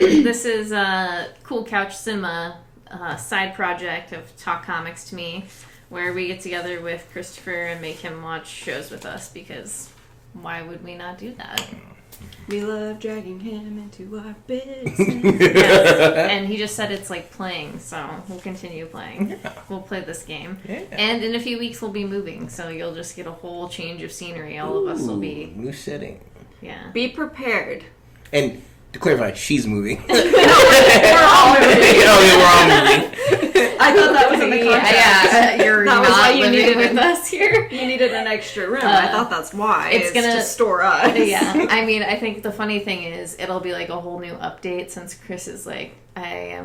this is a Cool Couch Cinema side project of Talk Comics to Me, where we get together with Christopher and make him watch shows with us, because why would we not do that? We love dragging him into our business. Yes. And he just said it's like playing, so we'll continue playing. Yeah. We'll play this game. Yeah. And in a few weeks we'll be moving, so you'll just get a whole change of scenery. All of us will be... New setting. Yeah. Be prepared. And to clarify, she's moving. We're all moving. We're all moving. I thought that was in the contract. Yeah, you're That was not why you living needed with it. us here. You needed an extra room. I thought that's why. It's gonna to store us. Yeah, I mean, I think the funny thing is it'll be like a whole new update, since Chris is like, I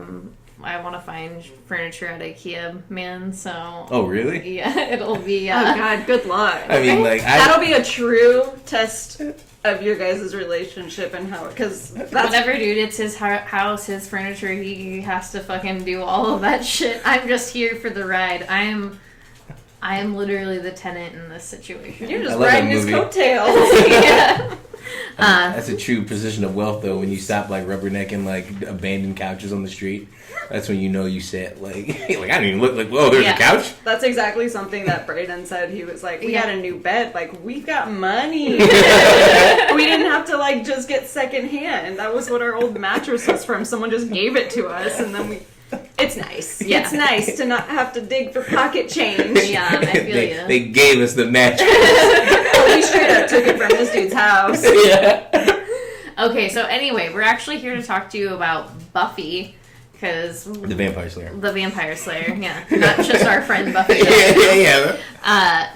want to find furniture at IKEA, man. So. Oh, really? Yeah, it'll be. Oh God, good luck. I mean, like, that'll be a true test of your guys' relationship and how, because whatever, dude, it's his house, his furniture, he has to fucking do all of that shit. I'm just here for the ride. I am literally the tenant in this situation. You're just riding his coattails. Yeah. That's a true position of wealth, though, when you stop, like, rubbernecking, like, abandoned couches on the street. That's when you know you sit, like, I don't even look like, whoa, there's a couch? That's exactly something that Brayden said. He was like, we got a new bed. Like, we've got money. We didn't have to, like, just get secondhand. That was what our old mattress was from. Someone just gave it to us, and then we... It's nice. Yeah. It's nice to not have to dig for pocket change. Yeah, I feel you. They gave us the mattress. We straight up took it from this dude's house. Yeah. Okay, so anyway, we're actually here to talk to you about Buffy, because... The Vampire Slayer. The Vampire Slayer, yeah. Not just our friend Buffy. Yeah.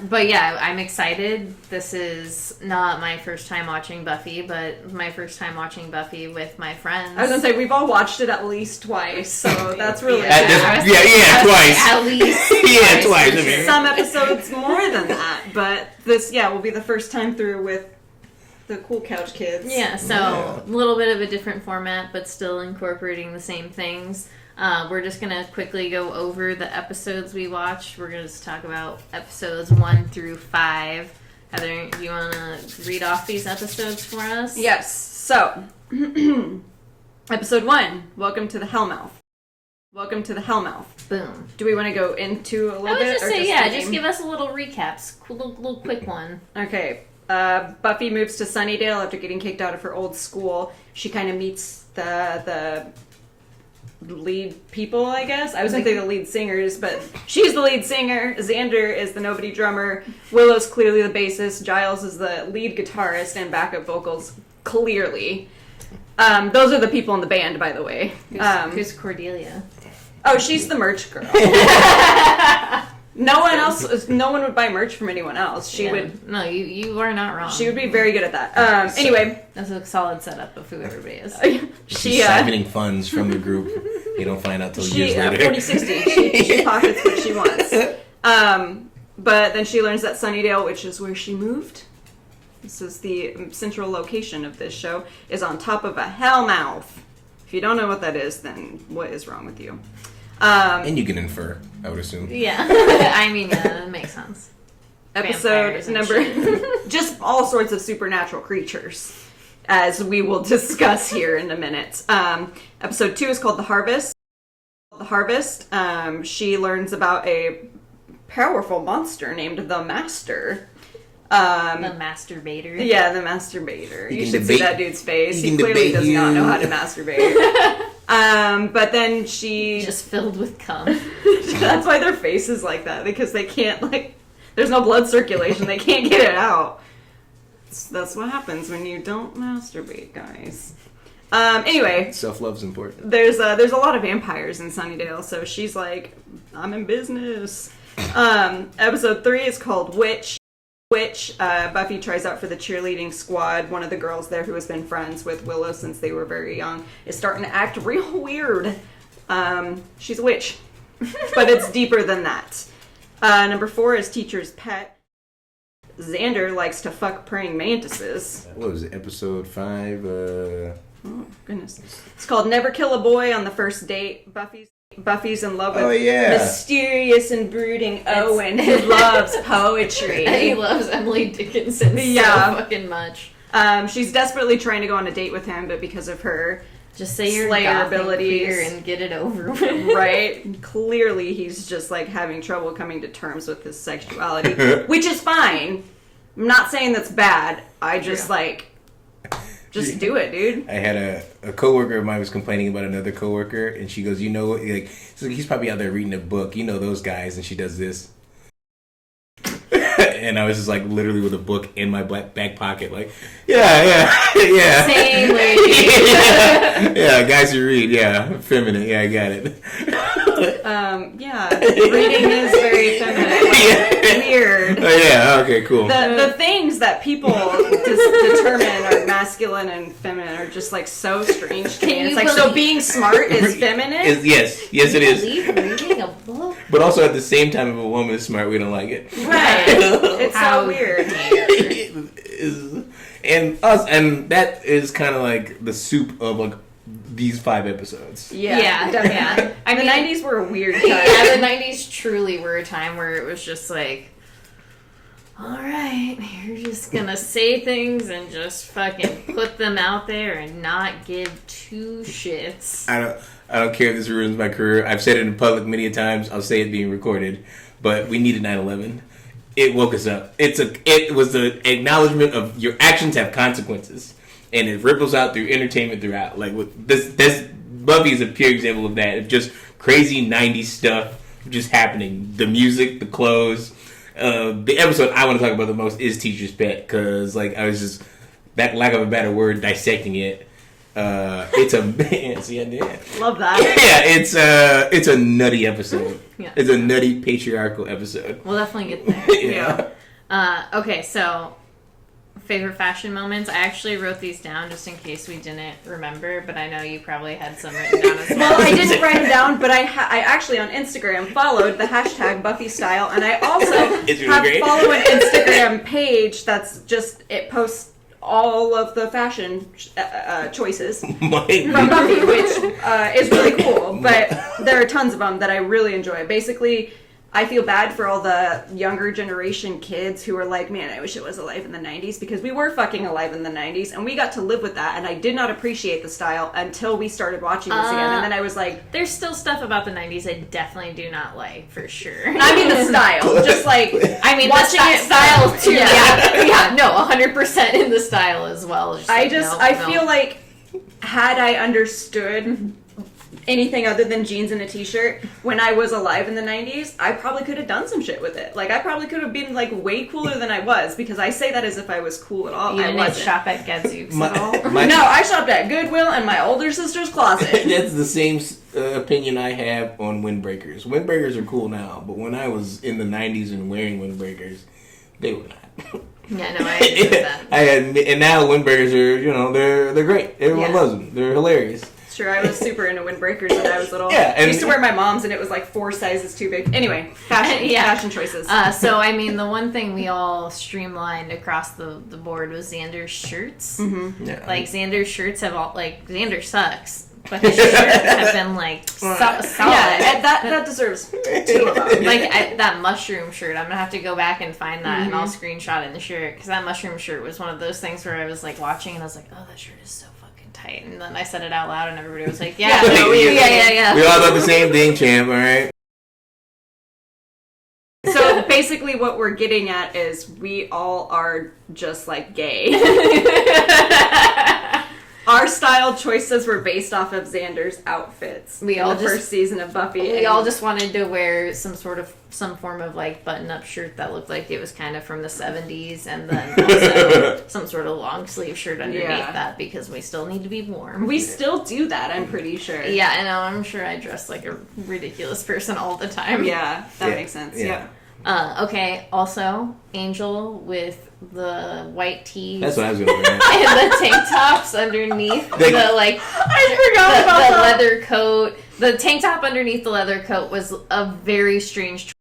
But yeah, I'm excited. This is not my first time watching Buffy, but my first time watching Buffy with my friends. I was gonna say, we've all watched it at least twice, so that's really Twice. At least. Yeah, twice. I mean. Some episodes more than that, but this, will be the first time through with the Cool Couch kids. Yeah, so a little bit of a different format, but still incorporating the same things. We're just going to quickly go over the episodes we watched. We're going to just talk about episodes 1 through 5. Heather, do you want to read off these episodes for us? Yes. So, episode 1, Welcome to the Hellmouth. Welcome to the Hellmouth. Boom. Do we want to go into a little bit? I would just say, just just give us a little recaps. Little quick one. Okay. Buffy moves to Sunnydale after getting kicked out of her old school. She kind of meets the lead people, I guess. I was going to say the lead singers, but she's the lead singer. Xander is the nobody drummer. Willow's clearly the bassist. Giles is the lead guitarist and backup vocals, clearly. Those are the people in the band, by the way. Who's Cordelia? Oh, she's the merch girl. No one would buy merch from anyone else. She would. No, you are not wrong. She would be very good at that. Anyway. That's a solid setup of who everybody is. She's siphoning funds from the group. You don't find out till years later. 40-60. She pockets what she wants. But then she learns that Sunnydale, which is where she moved, this is the central location of this show, is on top of a Hellmouth. If you don't know what that is, then what is wrong with you? And you can infer, I would assume. Yeah. I mean, that makes sense. Episode number... just all sorts of supernatural creatures, as we will discuss here in a minute. Episode 2 is called The Harvest. She learns about a powerful monster named the Master. The masturbator. Yeah, the masturbator. You should see that dude's face. He clearly does not know how to masturbate. But then she... Just filled with cum. That's why their face is like that, because they can't, there's no blood circulation. They can't get it out. That's what happens when you don't masturbate, guys. Anyway. Self-love's important. There's a lot of vampires in Sunnydale, so she's like, I'm in business. Episode 3 is called Witch. Buffy tries out for the cheerleading squad. One of the girls there who has been friends with Willow since they were very young is starting to act real weird. She's a witch. But it's deeper than that. Number 4 is Teacher's Pet. Xander likes to fuck praying mantises. What was it, episode 5? Oh, goodness. It's called Never Kill a Boy on the First Date. Buffy's in love with mysterious and brooding Owen, who loves poetry. And he loves Emily Dickinson so fucking much. She's desperately trying to go on a date with him, but because of her Just say your Slayer gothic abilities fear and get it over with. Right? Clearly, he's just like having trouble coming to terms with his sexuality, which is fine. I'm not saying that's bad. I just just do it, dude. I had a coworker of mine was complaining about another coworker, and she goes, "You know what? Like, he's probably out there reading a book. You know those guys." And she does this. And I was just like literally with a book in my back pocket, like, yeah. Same lady. yeah, guys who read, feminine, I got it. Reading is very feminine. Weird. Okay, cool. The things that people determine are masculine and feminine are just like so strange to me. It's like, so being smart is feminine? Yes, it is. Reading a book? But also at the same time, if a woman is smart, we don't like it. Right. It's so weird. And that is kind of like the soup of like these 5 episodes. Yeah, definitely. I mean, the 90s were a weird time. Yeah, the 90s truly were a time where it was just like, alright, you're just gonna say things and just fucking put them out there and not give 2 shits. I don't care if this ruins my career. I've said it in public many a times. I'll say it being recorded. But we needed 9/11. It woke us up. It was the acknowledgement of your actions have consequences, and it ripples out through entertainment throughout. Like with this Buffy is a pure example of that. Of just crazy '90s stuff just happening. The music, the clothes. The episode I want to talk about the most is Teacher's Pet, because like I was just, that lack of a better word, dissecting it. It's a see, I did. Love that. Yeah, it's a nutty episode. Yeah. It's a nutty patriarchal episode. We'll definitely get there. Yeah. Okay, so favorite fashion moments. I actually wrote these down just in case we didn't remember, but I know you probably had some written down as well. Well, I didn't write them down, but I actually on Instagram followed the hashtag Buffy Style, and I also follow an Instagram page that's just, it posts all of the fashion choices from Buffy, which is really cool. But there are tons of them that I really enjoy. Basically, I feel bad for all the younger generation kids who are like, man, I wish it was alive in the 90s, because we were fucking alive in the 90s, and we got to live with that, and I did not appreciate the style until we started watching this again, and then I was like... There's still stuff about the 90s I definitely do not like, for sure. I mean the style, just like... I mean, watching the it style too. Yeah, no, 100% in the style as well. I feel like, had I understood anything other than jeans and a t-shirt when I was alive in the 90s, I probably could have done some shit with it. Like, I probably could have been like way cooler than I was, because I say that as if I was cool at all. You I didn't wasn't. shop at Gadzooks at all? No, I shopped at Goodwill and my older sister's closet. That's the same opinion I have on windbreakers. Windbreakers are cool now, but when I was in the 90s and wearing windbreakers, they were not. Yeah, no, I agree with that. And now windbreakers are, they're great. Everyone loves them. They're hilarious. Sure, I was super into windbreakers when I was little. Yeah, I used to wear my mom's, and it was like 4 sizes too big. Anyway, fashion choices. So, I mean, the one thing we all streamlined across the board was Xander's shirts. Mm-hmm. Yeah. Like, Xander's shirts have all, like, Xander sucks, but his shirts have been, like, solid. Yeah, that deserves 2 of them. Like, that mushroom shirt, I'm gonna have to go back and find that, and I'll screenshot it in the shirt, because that mushroom shirt was one of those things where I was, like, watching, and I was like, oh, that shirt is so tight. And then I said it out loud, and everybody was like, yeah. We all thought the Yeah. same thing, champ, alright? So basically what we're getting at is we all are just like gay. Our style choices were based off of Xander's outfits in the first season of Buffy. We all just wanted to wear some form of like button-up shirt that looked like it was kind of from the 70s, and then also some sort of long sleeve shirt underneath that, because we still need to be warm. We still do that, I'm pretty sure. Yeah, I know. I'm sure I dress like a ridiculous person all the time. Yeah, that makes sense. Yeah. Okay, also, Angel with the white tees. That's what I was going to wear. And the tank tops underneath I forgot about the leather coat. The tank top underneath the leather coat was a very strange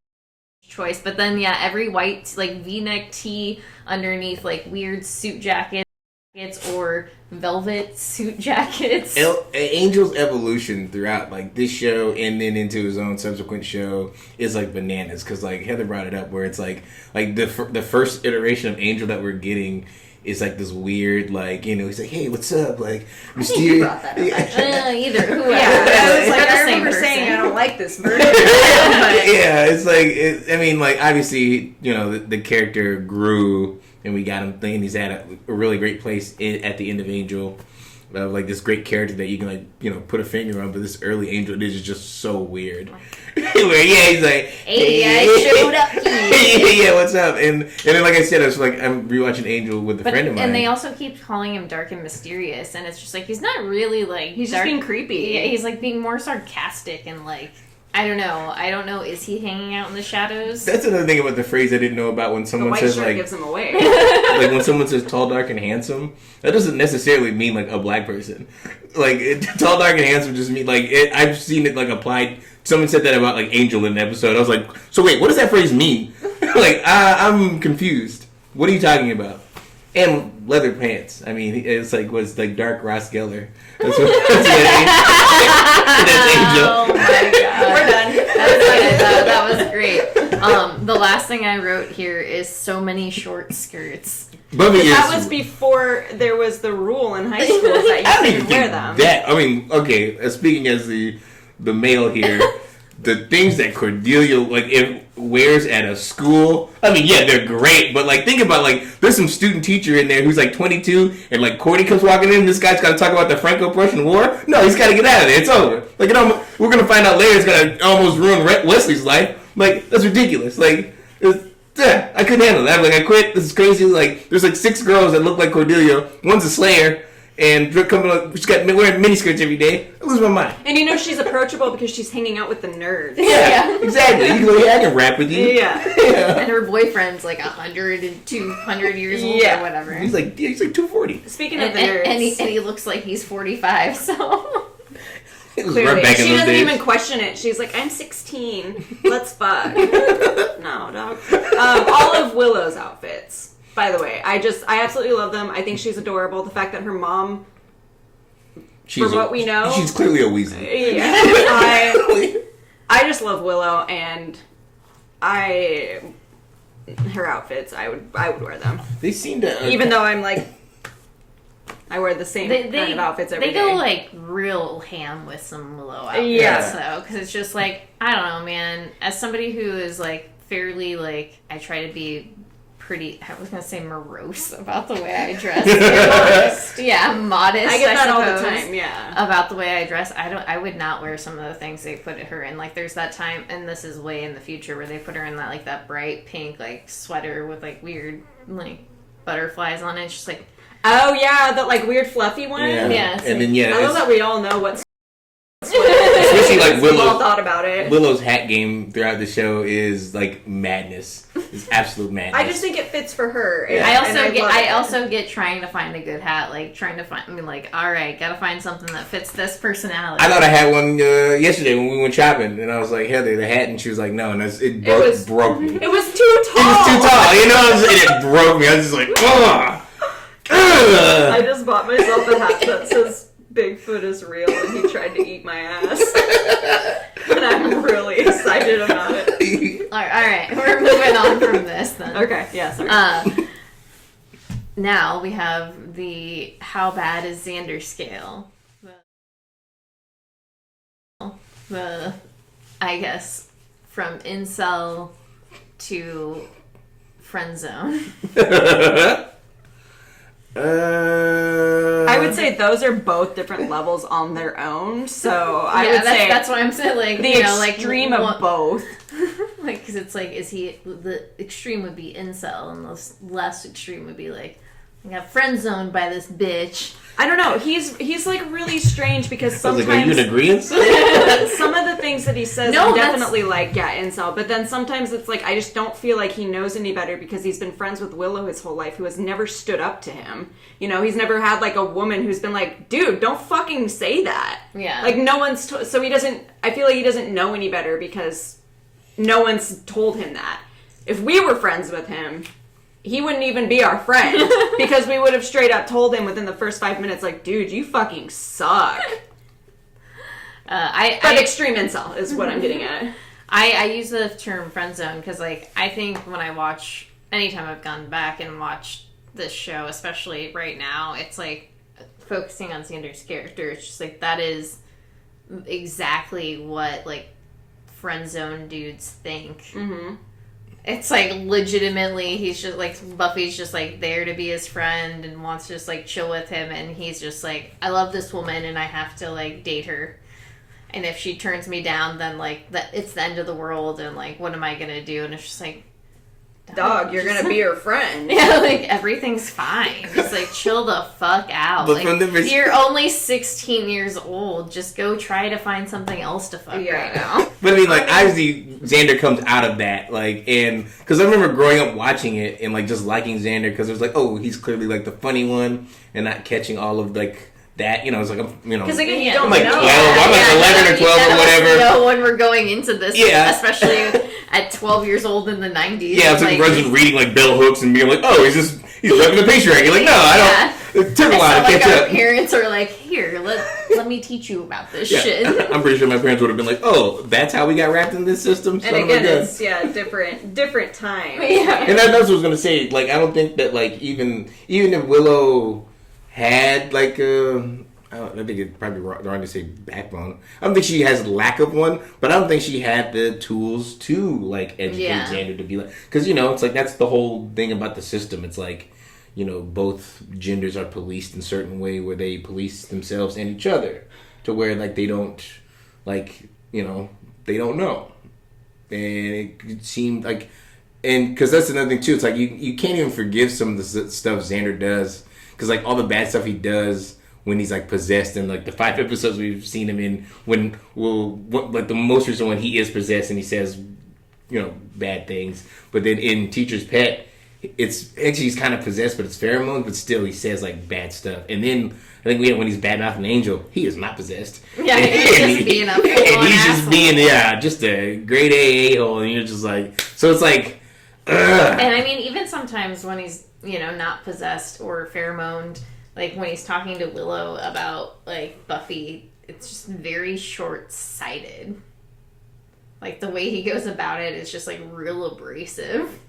choice. But then, every white, like, V-neck tee underneath, like, weird suit jackets or velvet suit jackets. Angel's evolution throughout, like, this show and then into his own subsequent show is, like, bananas. Because, like, Heather brought it up where it's, like the first iteration of Angel that we're getting is like this weird, like, you know, he's like, hey, what's up? Like, I think you brought that up, actually. Either. Whoever. Yeah, I was like, I remember saying I don't like this version. Yeah, it's like, I mean, like, obviously, you know, the character grew, and we got him thinking he's at a really great place at the end of Angel. Like this great character that you can, like, you know, put a finger on, but this early Angel is just so weird. Where he's like, hey, I showed up here. Yeah, what's up? And then, like I said, I was like, I'm rewatching Angel with a friend of mine, and they also keep calling him dark and mysterious, and it's just like he's not really like he's dark, just being creepy. Yeah, he's like being more sarcastic and like. I don't know. Is he hanging out in the shadows? That's another thing about the phrase I didn't know about when someone the white says shirt like gives him away. Like when someone says tall, dark, and handsome, that doesn't necessarily mean like a black person. Like tall, dark, and handsome just mean like I've seen it like applied. Someone said that about like Angel in an episode. I was like, so wait, what does that phrase mean? Like I'm confused. What are you talking about? And leather pants. I mean, it's like was like dark Ross Geller. That's Angel. Oh my god, we're done. That was great. The last thing I wrote here is so many short skirts. That was before there was the rule in high schools that you couldn't wear them. I mean, okay. Speaking as the male here, the things that Cordelia wears at a school. I mean, yeah, they're great, but like think about like there's some student teacher in there who's like 22, and like Cordy comes walking in. This guy's got to talk about the Franco-Prussian War. No, he's got to get out of there. It's over. Like we're gonna find out later. It's gonna almost ruin Wesley's life. Like that's ridiculous. Like I couldn't handle that. Like I quit. This is crazy. Like there's like 6 girls that look like Cordelia. One's a Slayer. And she's got wearing miniskirts every day. I lose my mind. And you know she's approachable because she's hanging out with the nerds. Yeah, exactly. You can go, I can rap with you. Yeah. And her boyfriend's like 100 and 200 years old or whatever. He's like 240. Speaking of the nerds. And he looks like he's 45, so... Clearly. Right back in she those doesn't days. even question it. She's like, I'm 16. Let's fuck. No, dog. All of Willow's outfits. By the way, I absolutely love them. I think she's adorable. The fact that her mom, what we know, she's clearly a Weasley. Yeah, I just love Willow, and her outfits, I would wear them. They seem to, even though I'm like, I wear the same kind of outfits every day. They go like real ham with some Willow outfits, though, because it's just like I don't know, man. As somebody who is like fairly like, I try to be pretty, I was gonna say morose about the way I dress. Modest. Yeah, modest. I get that all the time. Yeah, about the way I dress. I would not wear some of the things they put her in. Like there's that time, and this is way in the future, where they put her in that like that bright pink like sweater with like weird like butterflies on it. It's just like, oh yeah, that like weird fluffy one. Yeah. And then I love that we all know what's. Especially like Willow. All thought about it. Willow's hat game throughout the show is like madness. It's absolute madness. I just think it fits for her. Yeah. I also get trying to find a good hat, like trying to find. I mean, like, all right, gotta find something that fits this personality. I thought I had one yesterday when we went shopping, and I was like, Heather, the hat, and she was like, no, and it broke me. It was too tall. It was too tall, you know, and it broke me. I was just like, ugh. I just bought myself a hat that says Bigfoot is real and he tried to eat my ass. And I'm really excited about it. All right, we're moving on from this then. Okay, yeah, sorry. Now we have the how bad is Xander scale. The I guess from incel to friend zone. I would say those are both different levels on their own. So I would say that's what I'm saying. Like the extreme of both. Like, because it's like, the extreme would be incel, and the less extreme would be like, I got friend zoned by this bitch. I don't know. He's like really strange because sometimes. Are you in agreement? Some of the things that he says, I'm definitely like, yeah, incel. But then sometimes it's like I just don't feel like he knows any better because he's been friends with Willow his whole life, who has never stood up to him. You know, he's never had like a woman who's been like, dude, don't fucking say that. Yeah. Like no one's so he doesn't. I feel like he doesn't know any better because no one's told him that. If we were friends with him, he wouldn't even be our friend because we would have straight up told him within the first 5 minutes, like, dude, you fucking suck. But extreme incel is what I'm getting at. I use the term friend zone because, like, I think when I watch, anytime I've gone back and watched this show, especially right now, it's like focusing on Xander's character. It's just like that is exactly what like friend zone dudes think. Mm-hmm. It's like legitimately, he's just like Buffy's just like there to be his friend and wants to just like chill with him, and he's just like, I love this woman and I have to like date her, and if she turns me down, then like that it's the end of the world, and like what am I gonna do? And it's just like, dog, you're gonna be your friend. Yeah, like everything's fine. Just like chill the fuck out. But like, you're only 16 years old. Just go try to find something else to fuck right now. But I mean, like, obviously Xander comes out of that, like, and because I remember growing up watching it and like just liking Xander because it was like, oh, he's clearly like the funny one and not catching all of like that, you know, it's like, you know, because again, you don't I'm like know. 12, I'm like 11 or 12 or whatever. No, when we're going into this, especially at 12 years old in the 90s. Yeah, it's like Russ just reading like bell hooks and being like, oh, he's driving the pace track. You're like, no, I don't. It took a while to catch our up. Parents are like, here, let me teach you about this shit. I'm pretty sure my parents would have been like, oh, that's how we got wrapped in this system. And again, it's different time. Yeah. And that's what I was gonna say. Like, I don't think that like even if Willow had like I think it's probably wrong to say backbone. I don't think she has lack of one, but I don't think she had the tools to like educate Xander to be like, because you know it's like that's the whole thing about the system. It's like, you know, both genders are policed in a certain way where they police themselves and each other to where like they don't like, you know, they don't know, and it seemed like, and because that's another thing too. It's like you can't even forgive some of the stuff Xander does because like all the bad stuff he does when he's like possessed, and like the 5 episodes we've seen him in, like the most recent one, he is possessed and he says, you know, bad things. But then in Teacher's Pet, it's actually he's kind of possessed, but it's pheromones, but still he says like bad stuff. And then I think when he's bad mouthing an angel, he is not possessed. Yeah, he's just being a just being just a grade A hole, and you're just like, so it's like, ugh. And I mean, even sometimes when he's, you know, not possessed or pheromoned, like when he's talking to Willow about like Buffy, it's just very short-sighted. Like the way he goes about it is just like real abrasive.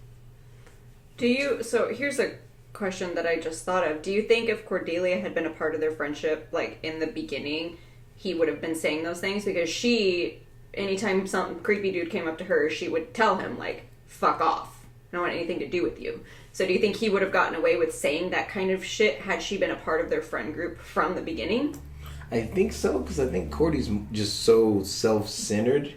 So here's a question that I just thought of. Do you think if Cordelia had been a part of their friendship, like in the beginning, he would have been saying those things? Because she, anytime some creepy dude came up to her, she would tell him like, fuck off. I don't want anything to do with you. So do you think he would have gotten away with saying that kind of shit had she been a part of their friend group from the beginning? I think so, because I think Cordy's just so self-centered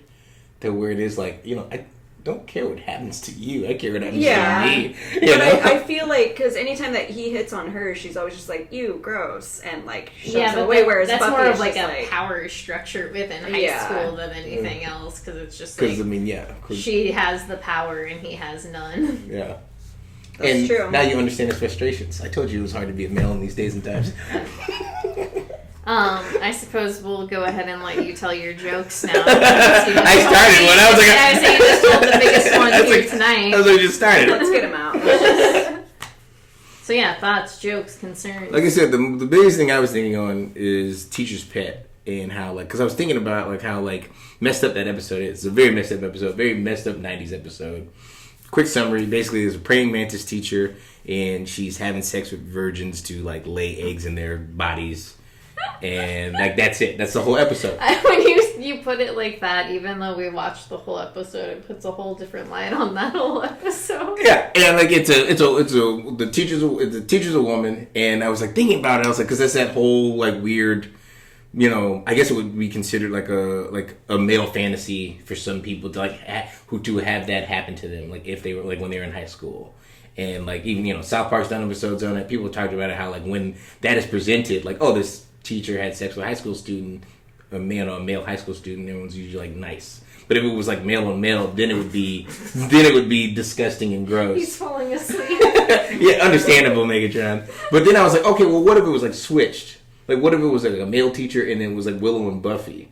to where it is like, you know, I don't care what happens to you. I care what happens to me. But I feel like, because anytime that he hits on her, she's always just like, ew, gross, and like shoves him away. Whereas that's Buffy more of is like a like, power structure within high school than anything else, because it's just like, I mean, she has the power and he has none. Yeah. That's true. Now you understand his frustrations. I told you it was hard to be a male in these days and times. I suppose we'll go ahead and let you tell your jokes now. I started one. I was like, I was saying you just told the biggest one here tonight. That's what I just started. Let's get him out. So yeah, thoughts, jokes, concerns. Like I said, the biggest thing I was thinking on is Teacher's Pet, and how like, because I was thinking about like how like messed up that episode is. It's a very messed up episode, very messed up 90s episode. Quick summary, basically there's a praying mantis teacher and she's having sex with virgins to like lay eggs in their bodies, and like that's it, that's the whole episode. When you put it like that, even though we watched the whole episode, it puts a whole different light on that whole episode. Yeah, and like the teacher's a woman, and I was like thinking about it, I was like, because that's that whole like weird, you know, I guess it would be considered like a male fantasy for some people to like to have that happen to them, like if they were like when they were in high school. And like even, you know, South Park's done episodes on it. People talked about it, how like when that is presented, like, oh, this teacher had sex with a high school student, a male high school student, everyone's usually like nice. But if it was like male on male, then it would be disgusting and gross. He's falling asleep. Yeah, understandable, Megatron. But then I was like, okay, well, what if it was like switched? Like, what if it was like a male teacher and then it was like Willow and Buffy?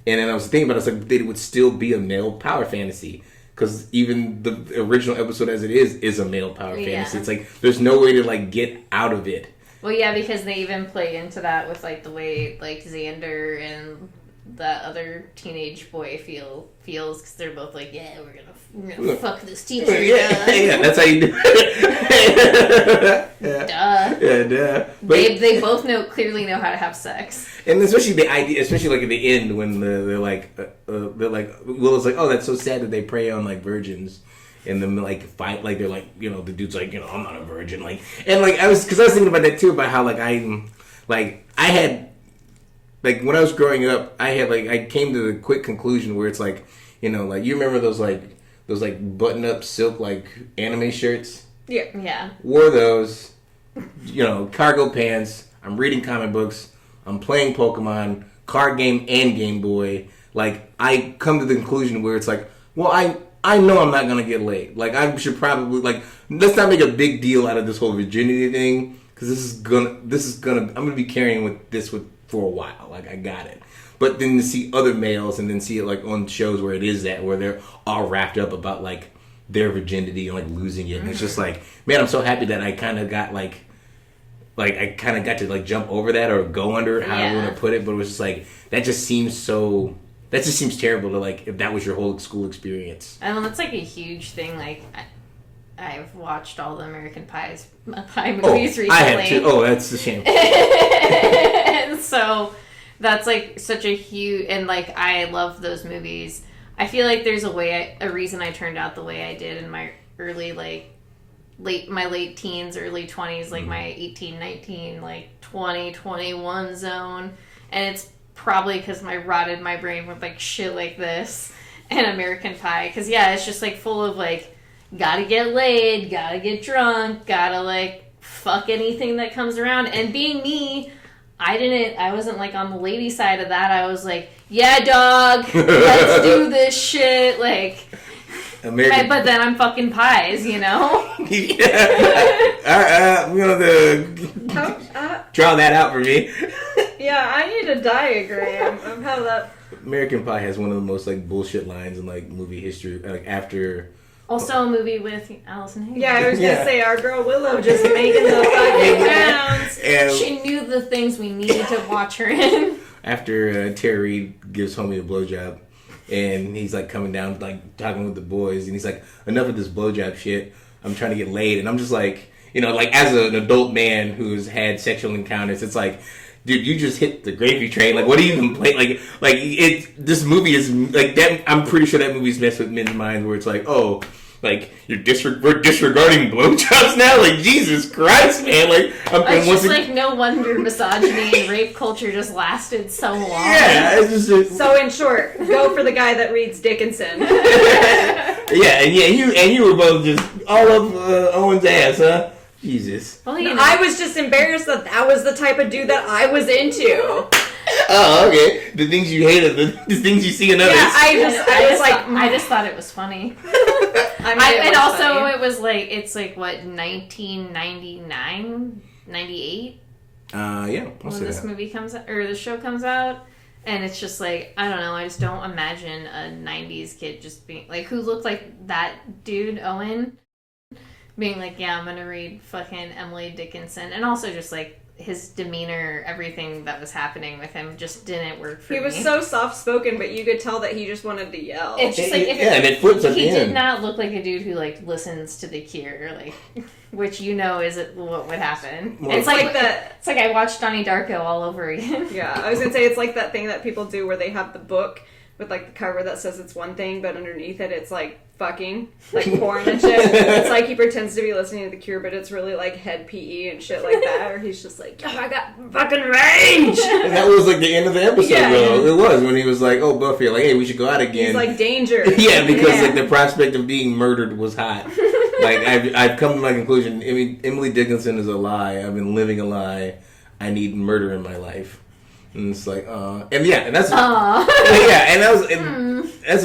And then I was thinking about it, I was like, it would still be a male power fantasy. Because even the original episode as it is a male power fantasy. It's like, there's no way to like get out of it. Well, yeah, because they even play into that with like the way like Xander and that other teenage boy feels, because they're both like, yeah, we're gonna fuck this teacher. Yeah, that's how you do it. Duh. Yeah, duh. But, They both clearly know how to have sex. and especially the idea, especially like at the end when they're like Willow's like, oh, that's so sad that they prey on like virgins. And then like fight, like they're like, the dude's like, I'm not a virgin, like, and like I was thinking about that too, about how like I had, like when I was growing up, I came to the quick conclusion where it's like, like you remember those button up silk like anime shirts? Yeah. Wore those, cargo pants. I'm reading comic books. I'm playing Pokemon, card game and Game Boy. Like I come to the conclusion where it's like, well, I know I'm not gonna get laid. Like I should probably let's not make a big deal out of this whole virginity thing because I'm gonna be carrying with this for a while. Like I got it. But then to see other males and then see it like on shows where it is that where they're all wrapped up about like their virginity and like losing it, and it's just like, man, I'm so happy that I kind of got like I kind of got to like jump over that or go under it, how I want to put it. But it was just like that just seems terrible to like if that was your whole school experience. And that's like a huge thing. Like I've watched all the American Pie movies recently. I have too. Oh, that's a shame. And so that's like such a huge, and like I love those movies. I feel like there's a reason I turned out the way I did in my early late teens, early 20s, like my 18, 19, like 20, 21 zone. And it's probably because I rotted my brain with like shit like this and American Pie. Because it's just like full of like, gotta get laid, gotta get drunk, gotta like fuck anything that comes around. And being me, I wasn't like on the lady side of that. I was like, yeah, dog, let's do this shit. Like, but then I'm fucking pies, Yeah. I'm gonna draw that out for me. Yeah, I need a diagram of how that. American Pie has one of the most like bullshit lines in like movie history. Like after. Also a movie with Allison Hayes. Yeah, I was gonna say our girl Willow just making the fucking rounds. And she knew the things we needed to watch her in. After Terry Reid gives homie a blowjob, and he's like coming down, like talking with the boys, and he's like, enough of this blowjob shit. I'm trying to get laid, and I'm just like, like as an adult man who's had sexual encounters, it's like, dude, you just hit the gravy train. Like, what do you even play? Like this movie is like that. I'm pretty sure that movie's messed with men's minds, where it's like, oh. Like we're disregarding blowjobs now. Like Jesus Christ, man! Like it's just like no wonder misogyny and rape culture just lasted so long. Yeah, it's just so in short, go for the guy that reads Dickinson. you were both just all up Owen's ass, huh? Jesus. Well, I was just embarrassed that was the type of dude that I was into. Oh, okay. The things you hated, the things you see in others. Yeah, I just thought it was funny. It was like, it's like, what, 1999, 98? Yeah. When this movie comes out, or the show comes out. And it's just like, I don't know, I just don't imagine a 90s kid just being, like, who looked like that dude, Owen, being like, yeah, I'm gonna read fucking Emily Dickinson. And also just like, his demeanor, everything that was happening with him just didn't work for me. He was so soft-spoken, but you could tell that he just wanted to yell. It's just like, and it flips at the end. He did not look like a dude who like listens to The Cure, like, which is what would happen. It's like that. It's like I watched Donnie Darko all over again. Yeah, I was gonna say it's like that thing that people do where they have the book with like the cover that says it's one thing, but underneath it it's like fucking, like porn and shit. It's like he pretends to be listening to The Cure, but it's really like head PE and shit like that. Or he's just like, oh, I got fucking rage. And that was like the end of the episode, though. It was when he was like, oh, Buffy, like, hey, we should go out again. He's like, danger. Yeah, because like the prospect of being murdered was hot. Like I've come to my conclusion. I mean, Emily Dickinson is a lie. I've been living a lie. I need murder in my life. And it's like, and that's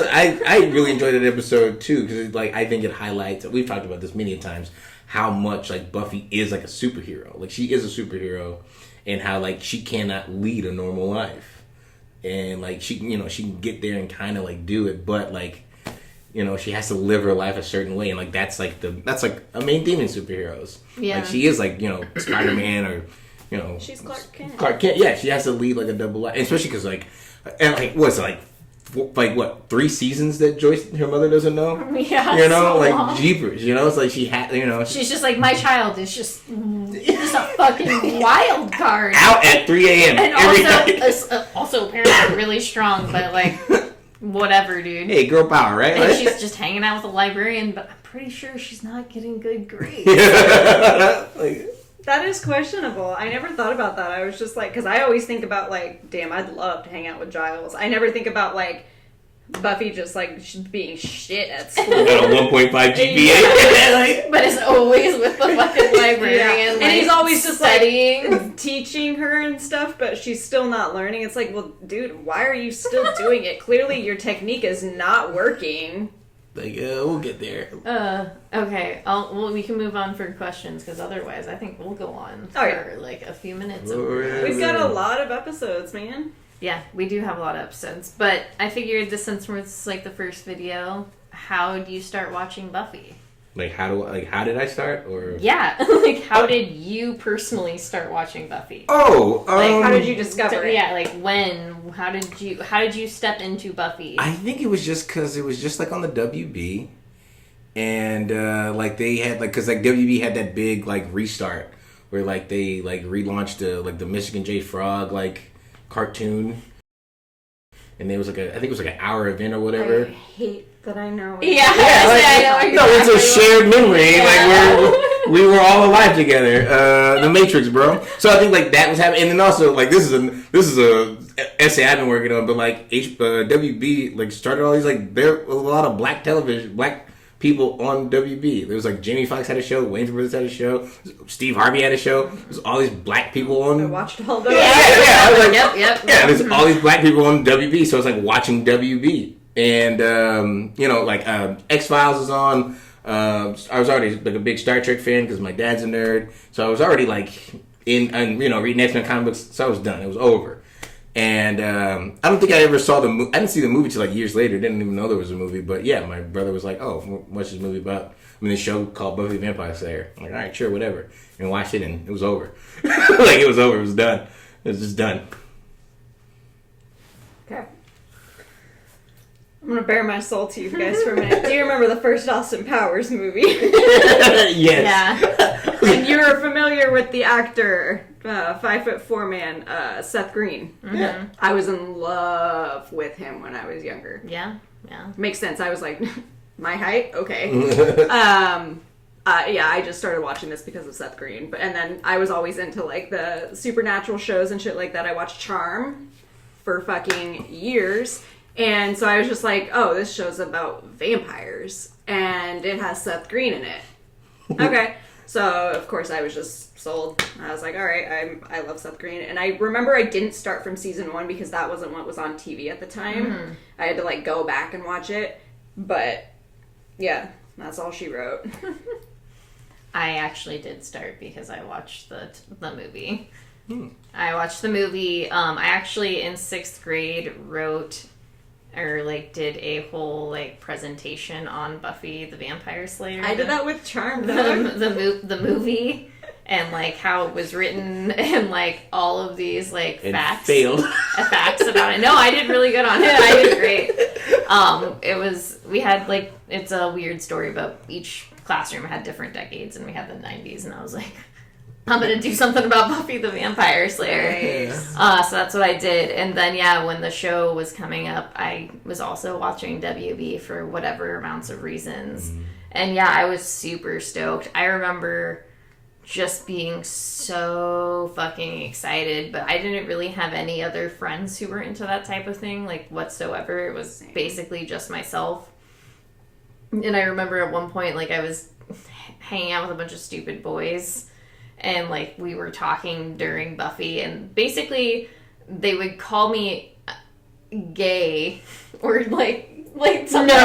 I really enjoyed that episode too, because like I think it highlights, we've talked about this many times, how much like Buffy is like a superhero. Like she is a superhero, and how like she cannot lead a normal life, and like she can get there and kind of like do it, but like she has to live her life a certain way, and like that's like a main theme in superheroes. Yeah, like she is like Spider-Man or. She's Clark Kent. Clark Kent, yeah, she has to lead like a double life, especially because like, and like what's it, like like what 3 seasons that Joyce, her mother, doesn't know. Yeah, you know, so like long. jeepers. You know, it's like she had. You know, She's just like, my child is just a fucking wild card. out at 3 a.m. And every night. also apparently really strong, but like, whatever, dude. Hey, girl power, right? And Like- she's just hanging out with a librarian, but I'm pretty sure she's not getting good grades. like, That is questionable. I never thought about that. I was just like, because I always think about like, damn, I'd love to hang out with Giles. I never think about like Buffy just like being shit at school. got a 1.5 GPA. Like, But it's always with the fucking librarian. Yeah. Like, And he's always just studying. like teaching her and stuff, but she's still not learning. It's like, well, dude, why are you still doing it? Clearly, your technique is not working. we'll get there. Okay. Well, we can move on for questions because otherwise, I think we'll go on Oh, yeah. for like a few minutes. We've got a lot of episodes, man. Yeah, we do have a lot of episodes, but I figured this since it's like the first video, how do you start watching Buffy? Like how did I start or Yeah, like how did you personally start watching Buffy? Like, how did you discover it? Yeah, like when? How did you step into Buffy? I think it was just because it was just like on the WB, and like they had like because like WB had that big like restart where like they like relaunched the Michigan J Frog like cartoon, and there was like I think it was like an hour event or whatever. I hate that I know. Yeah, like, I know. No, it's a shared memory. Like we were all alive together. The Matrix, bro. So I think like that was happening, and then also like this is a essay I've been working on, but like WB like started all these like there was a lot of black people on WB. There was like Jamie Foxx had a show, Wayne's Brothers had a show, Steve Harvey had a show. There's all these black people on. I watched all those. Yeah. I was like, Yep. yeah, there's all these black people on WB, so it's like watching WB. And, you know, like X-Files is on. I was already like a big Star Trek fan because my dad's a nerd. So I was already like in you know, reading X-Men comic books. So I was done. It was over. And I don't think I ever saw the movie. I didn't see the movie till like years later. Didn't even know there was a movie. But yeah, my brother was like, oh, what's this movie about? This show called Buffy the Vampire Slayer. I'm like, all right, sure, whatever. And watched it and it was over. Like it was over. It was done. It was just done. Okay. I'm gonna bare my soul to you guys for a minute. Do you remember the first Austin Powers movie? Yes. Yeah. And you're familiar with the actor, 5'4" man, Seth Green. Mm-hmm. I was in love with him when I was younger. Yeah. Makes sense. I was like, my height? Okay. Yeah, I just started watching this because of Seth Green. And then I was always into like the supernatural shows and shit like that. I watched Charm for fucking years. And so I was just like, oh, this show's about vampires. And it has Seth Green in it. Okay. So, of course, I was just sold. I was like, all right, I love Seth Green. And I remember I didn't start from season 1 because that wasn't what was on TV at the time. I had to, like, go back and watch it. But, yeah, that's all she wrote. I actually did start because I watched the movie. I watched the movie. I actually, in 6th grade, wrote... or like did a whole like presentation on Buffy the Vampire Slayer. I did that with Charm, the movie, and like how it was written, and like all of these like And facts facts about it. No, I did really good on it. I did great. We had like, it's a weird story, but each classroom had different decades, and we had the 90s, and I was like, I'm gonna do something about Buffy the Vampire Slayer. Nice. So that's what I did. And then, yeah, when the show was coming up, I was also watching WB for whatever amounts of reasons. And yeah, I was super stoked. I remember just being so fucking excited, but I didn't really have any other friends who were into that type of thing, like whatsoever. It was basically just myself. And I remember at one point, like, I was hanging out with a bunch of stupid boys. And, like, we were talking during Buffy, and basically they would call me gay, or, like something,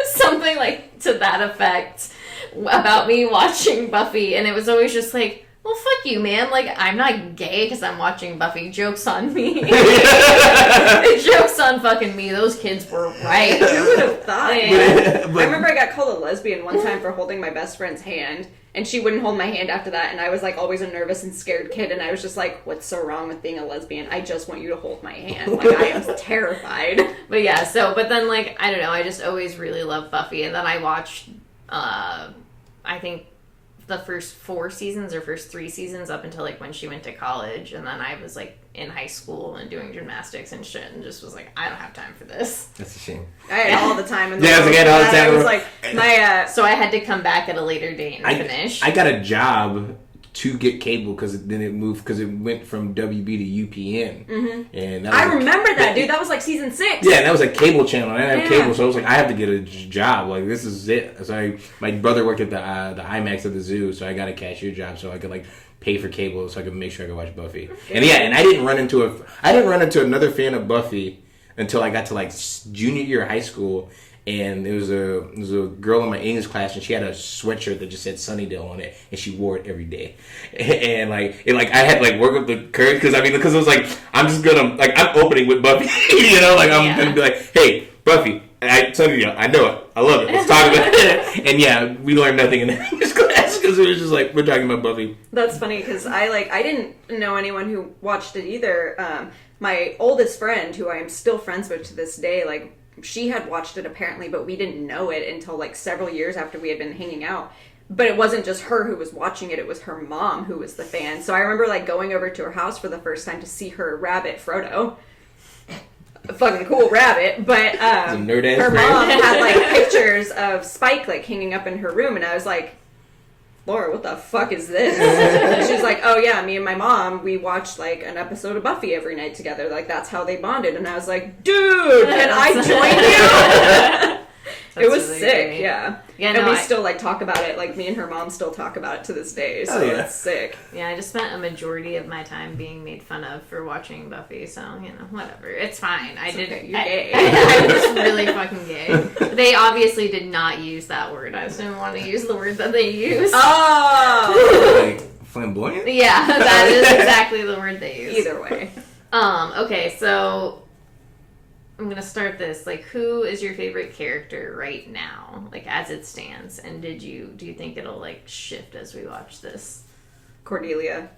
something, like, to that effect about me watching Buffy, and it was always just like, well, fuck you, man. Like, I'm not gay because I'm watching Buffy. Joke's on me. Joke's on fucking me. Those kids were right. Who would have thought? Yeah. I remember I got called a lesbian one time for holding my best friend's hand, and she wouldn't hold my hand after that, and I was like always a nervous and scared kid, and I was just like, what's so wrong with being a lesbian? I just want you to hold my hand. Like, I am terrified. But yeah, but then, like, I don't know, I just always really loved Buffy, and then I watched, I think, the first 4 seasons or first 3 seasons up until, like, when she went to college, and then I was, like, in high school and doing gymnastics and shit, and just was like, I don't have time for this. That's a shame. I had all the time in the Yeah, I world. was like, I had all the time. I was like, my, So I had to come back at a later date and finish. I got a job to get cable because then it moved because it went from WB to UPN. Mm-hmm. And I remember that, dude. That was like season 6. Yeah, that was a cable channel. I didn't have cable, so I was like, I have to get a job. Like, this is it. So my brother worked at the IMAX at the zoo, so I got a cashier job so I could like pay for cable so I could make sure I could watch Buffy. And I didn't run into another fan of Buffy until I got to like junior year of high school. And there was a girl in my English class, and she had a sweatshirt that just said Sunnydale on it, and she wore it every day. And I had to work up the courage because it was like I'm opening with Buffy, I'm gonna be like, hey Buffy, Sunnydale, I know it, I love it, let's talk about it. And yeah, we learned nothing in that English class because it was just like we're talking about Buffy. That's funny because I didn't know anyone who watched it either. My oldest friend, who I am still friends with to this day, like. She had watched it apparently, but we didn't know it until like several years after we had been hanging out. But it wasn't just her who was watching it, it was her mom who was the fan. So I remember like going over to her house for the first time to see her rabbit, Frodo. A fucking cool rabbit, but her mom had like pictures of Spike like hanging up in her room, and I was like, Laura, what the fuck is this? And she's like, oh yeah, me and my mom, we watched like an episode of Buffy every night together. Like that's how they bonded. And I was like, dude, can I join you? It was really sick, great. Yeah. And we still like talk about it. Like me and her mom still talk about it to this day. So it's sick. Yeah, I just spent a majority of my time being made fun of for watching Buffy. So whatever, it's fine. Okay. You're gay. I'm just really fucking gay. They obviously did not use that word. I just didn't want to use the word that they used. Oh, flamboyant. Yeah, that is exactly the word they used. Either way. Okay, so. I'm gonna start this. Like, who is your favorite character right now, like as it stands? And do you think it'll like shift as we watch this? Cordelia.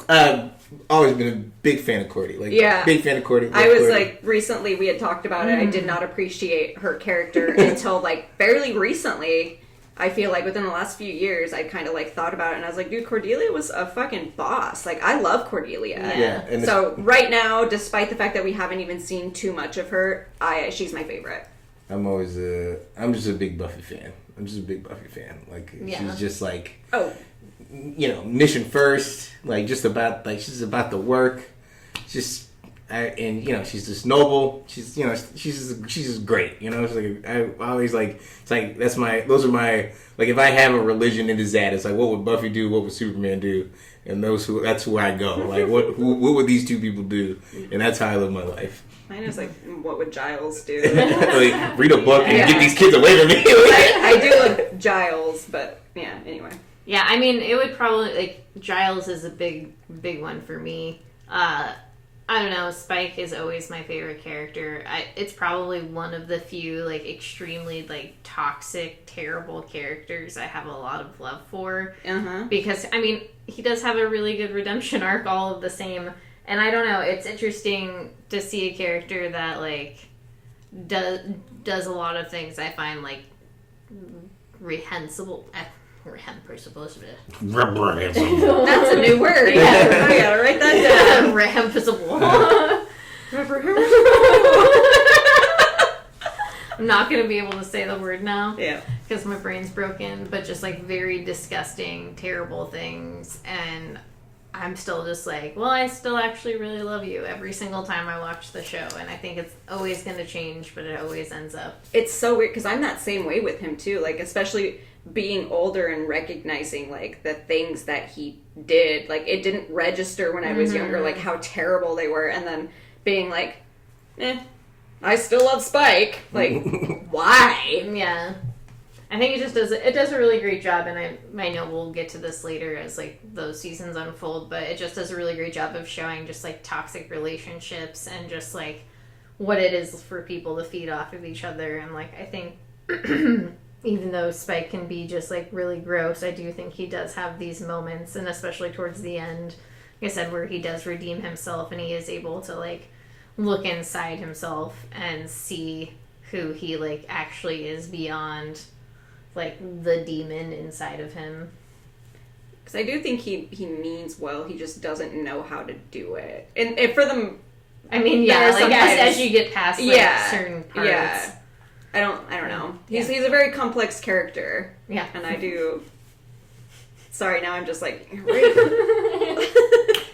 I've always been a big fan of Cordy. Big fan of Cordy. I was like recently we had talked about it. I did not appreciate her character until like fairly recently. I feel like within the last few years, I kind of like thought about it, and I was like, dude, Cordelia was a fucking boss. Like, I love Cordelia. Yeah. So right now, despite the fact that we haven't even seen too much of her, she's my favorite. I'm just a big Buffy fan. Like, she's just like, mission first. Like, she's about the work. She's just noble. She's just great. It's like I always like. It's like those are my like. If I have a religion, it is that. It's like what would Buffy do? What would Superman do? And that's where I go. Like what would these two people do? And that's how I live my life. Mine is like, what would Giles do? Like, read a book and get these kids away from me. I do love Giles, but yeah. Anyway. Yeah, I mean, it would probably like Giles is a big one for me. I don't know, Spike is always my favorite character. It's probably one of the few, like, extremely, like, toxic, terrible characters I have a lot of love for. Uh-huh. Because, I mean, he does have a really good redemption arc, all of the same. And I don't know, it's interesting to see a character that, like, does a lot of things I find, like, reprehensible. Reprehensible. That's a new word. Yeah, I gotta write that down. Reprehensible. I'm not gonna be able to say the word now. Yeah. Because my brain's broken. But just like very disgusting, terrible things, and I'm still just like, well, I still actually really love you every single time I watch the show, and I think it's always gonna change, but it always ends up. It's so weird because I'm that same way with him too. Like especially being older and recognizing like the things that he did, like it didn't register when I was younger, like how terrible they were, and then being like, I still love Spike. Like, why? Yeah. I think it does a really great job, and I know we'll get to this later as like those seasons unfold, but it just does a really great job of showing just like toxic relationships and just like what it is for people to feed off of each other. And like I think even though Spike can be just like really gross, I do think he does have these moments, and especially towards the end, like I said, where he does redeem himself and he is able to like look inside himself and see who he like actually is beyond like the demon inside of him. Because I do think he means well, he just doesn't know how to do it. And for them, I mean, yeah, like as you get past like certain parts. Yeah. I don't know. He's a very complex character. Yeah. And I do. Sorry, now I'm just like.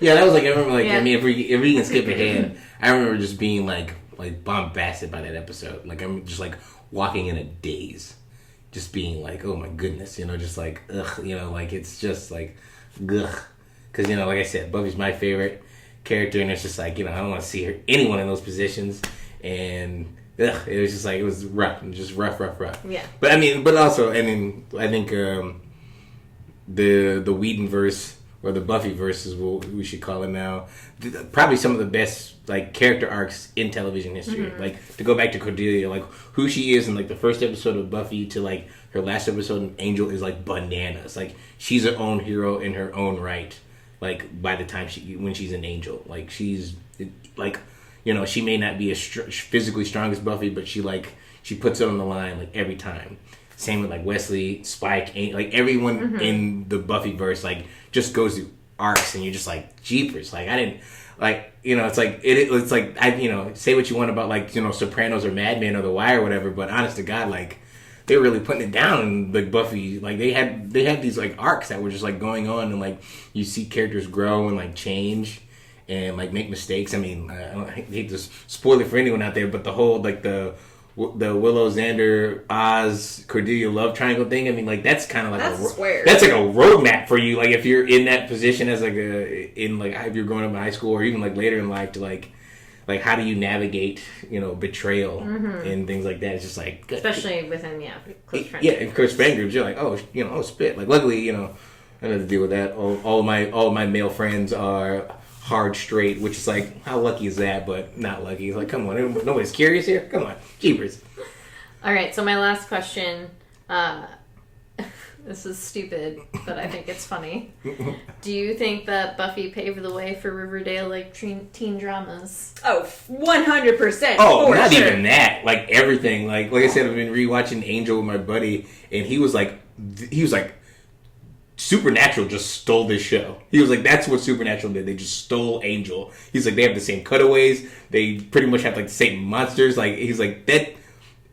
Yeah, that was like I remember like I mean if we can skip ahead, I remember just being like bombasted by that episode. Like I'm just like walking in a daze, just being like, oh my goodness, you know, just like ugh, you know, like it's just like ugh, because you know, like I said, Buffy's my favorite character, and it's just like, you know, I don't want to see anyone in those positions, and ugh, it was just like it was rough, just rough. Yeah. But I mean, but also, I mean, I think the Whedon verse. Or the Buffy verse is what we should call it now. Probably some of the best like character arcs in television history. Mm-hmm. Like to go back to Cordelia, like who she is in like the first episode of Buffy to like her last episode in Angel is like bananas. Like she's her own hero in her own right. Like by the time when she's an Angel, like she's like, you know, she may not be as physically strong as Buffy, but she puts it on the line like every time. Same with like Wesley, Spike, like everyone in the Buffyverse like just goes through arcs, and you're just like jeepers. Like I didn't like, you know, it's like it's like I, you know, say what you want about like, you know, Sopranos or Mad Men or The Wire or whatever, but honest to God, like they're really putting it down in like Buffy. Like they had these like arcs that were just like going on, and like you see characters grow and like change and like make mistakes. I mean, I hate to spoil it for anyone out there, but the whole like the Willow, Xander, Oz, Cordelia love triangle thing. I mean, like that's kind of like that's like a roadmap for you. Like if you're in that position as like if you're growing up in high school or even like later in life to like how do you navigate, you know, betrayal and things like that. It's just like especially within close friends. Yeah, and close friend groups. You're like, oh, you know, oh spit. Like luckily, you know, I don't have to deal with that. All my male friends are hard straight, which is like, how lucky is that? But not lucky. It's like, come on, nobody's curious here. Come on, jeepers. All right, so my last question. This is stupid, but I think it's funny. Do you think that Buffy paved the way for Riverdale like teen dramas? Oh, 100%. Oh, not sure. Even that. Like everything. Like I said, I've been rewatching Angel with my buddy, and he was like. Supernatural just stole this show. He was like, that's what Supernatural did. They just stole Angel. He's like, they have the same cutaways. They pretty much have like the same monsters. Like, he's like, that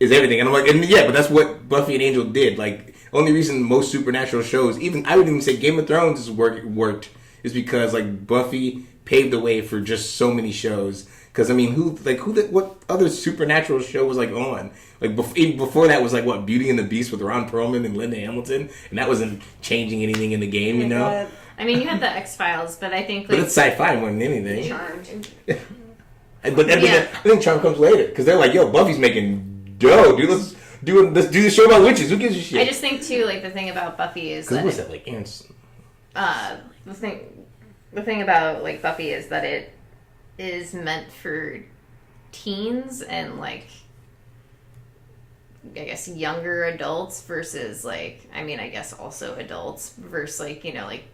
is everything. And I'm like, and yeah, but that's what Buffy and Angel did. Like, only reason most Supernatural shows, even I would even say Game of Thrones is worked is because like Buffy paved the way for just so many shows. Because I mean, what other Supernatural show was like on? Like before that was like what, Beauty and the Beast with Ron Perlman and Linda Hamilton, and that wasn't changing anything in the game, you know. God. I mean, you had the X-Files, but I think like, but it's sci-fi more than anything. Charmed. But I think Charm comes later because they're like, yo, Buffy's making dough, dude. Let's do the show about witches. Who gives a shit? I just think too, like the thing about Buffy is that what's that like? The thing about like Buffy is that it is meant for teens and like I guess younger adults versus like I guess also adults versus like, you know, like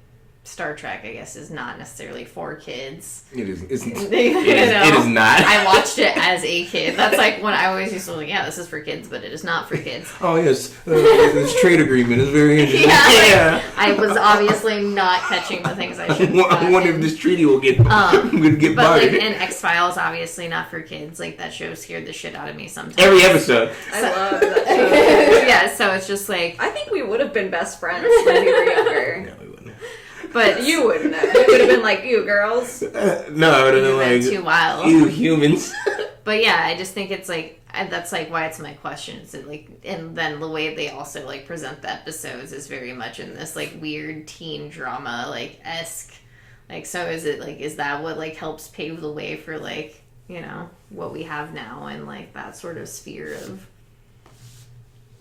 Star Trek, I guess, is not necessarily for kids. It is. It is not. I watched it as a kid. That's like when I always used to be like, yeah, this is for kids, but it is not for kids. Oh yes, this trade agreement is very interesting. Yeah. I was obviously not catching the things I should have. I wonder if this treaty will get but barred. Like in X-Files, obviously not for kids. Like that show scared the shit out of me sometimes. Every episode. I love that show. Yeah, so it's just like I think we would have been best friends when we were younger. No, we wouldn't. But you wouldn't have. You would have been like, you girls. No, I would have been like, too wild. You humans. But yeah, I just think it's like, that's like why it's my question. Is it like, and then the way they also like present the episodes is very much in this like weird teen drama like esque. Like, so is it like, is that what like helps pave the way for like, you know, what we have now and like that sort of sphere of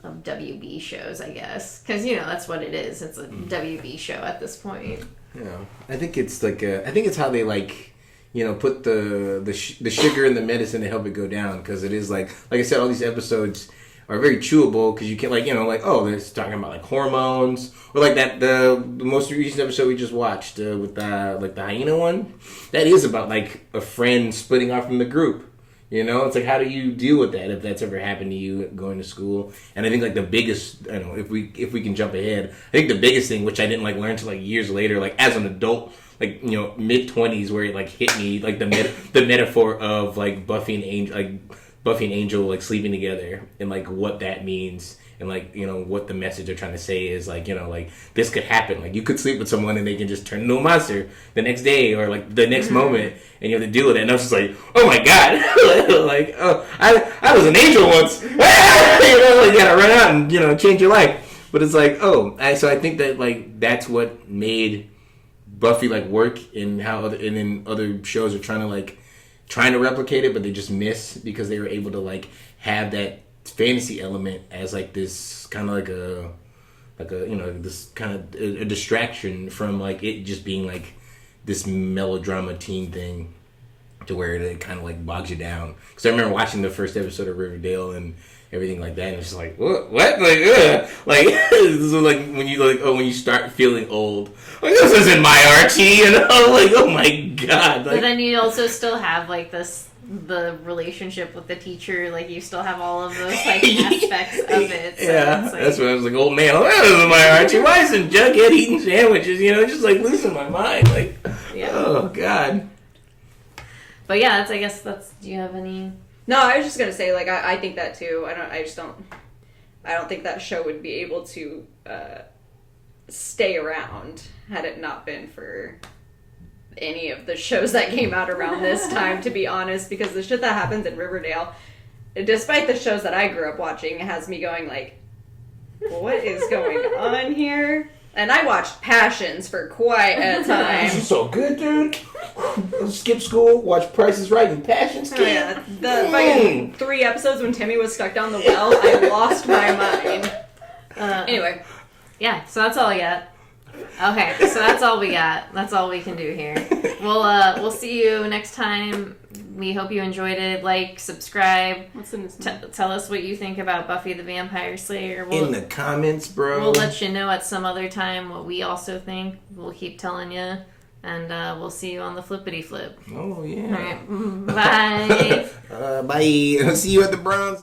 WB shows, I guess, because that's what it is. It's a WB show at this point. Yeah, I think it's like I think it's how they put the sugar in the medicine to help it go down, because it is like I said, all these episodes are very chewable because you can they're talking about like hormones, or like that the most recent episode we just watched with the hyena one, that is about like a friend splitting off from the group. It's like, how do you deal with that if that's ever happened to you going to school? And I think like the biggest, if we can jump ahead, I think the biggest thing, which I didn't learn till years later, as an adult, mid-20s, where it hit me, the metaphor of Buffy and Angel sleeping together, and what that means, and what the message they're trying to say is, this could happen, you could sleep with someone and they can just turn into a monster the next day, or the next moment, and you have to deal with it. And I was just like, oh my god, oh, I was an angel once. You gotta run out and change your life. But it's so I think that that's what made Buffy work, in how in other shows are trying to replicate it, but they just miss, because they were able to have that fantasy element as this kind of this kind of a distraction from it just being this melodrama teen thing, to where it kind of bogs you down. Because I remember watching the first episode of Riverdale and everything like that, and it's just what this is when you when you start feeling old, this isn't my Archie, oh my god. But then you also still have the relationship with the teacher, you still have all of those aspects of it. So yeah, that's when I was old man, this isn't my Archie. Why isn't Jughead eating sandwiches? Just losing my mind. Yeah. Oh god. But yeah, I guess that's. Do you have any? No, I was just gonna say, I think that too. I don't think that show would be able to stay around had it not been for any of the shows that came out around this time, to be honest, because the shit that happens in Riverdale, despite the shows that I grew up watching, has me going what is going on here? And I watched Passions for quite a time. This is so good, dude. Skip school, watch Price is Right and Passions, kid. Oh, yeah. The fucking 3 episodes when Timmy was stuck down the well, I lost my mind. Anyway. Yeah, so that's all I got. Okay, so that's all we got. That's all we can do here. We'll see you next time. We hope you enjoyed it. Subscribe. What's in this? Tell us what you think about Buffy the Vampire Slayer. In the comments, bro. We'll let you know at some other time what we also think. We'll keep telling you. And we'll see you on the flippity flip. Oh, yeah. All right. Bye. Bye. See you at the Browns.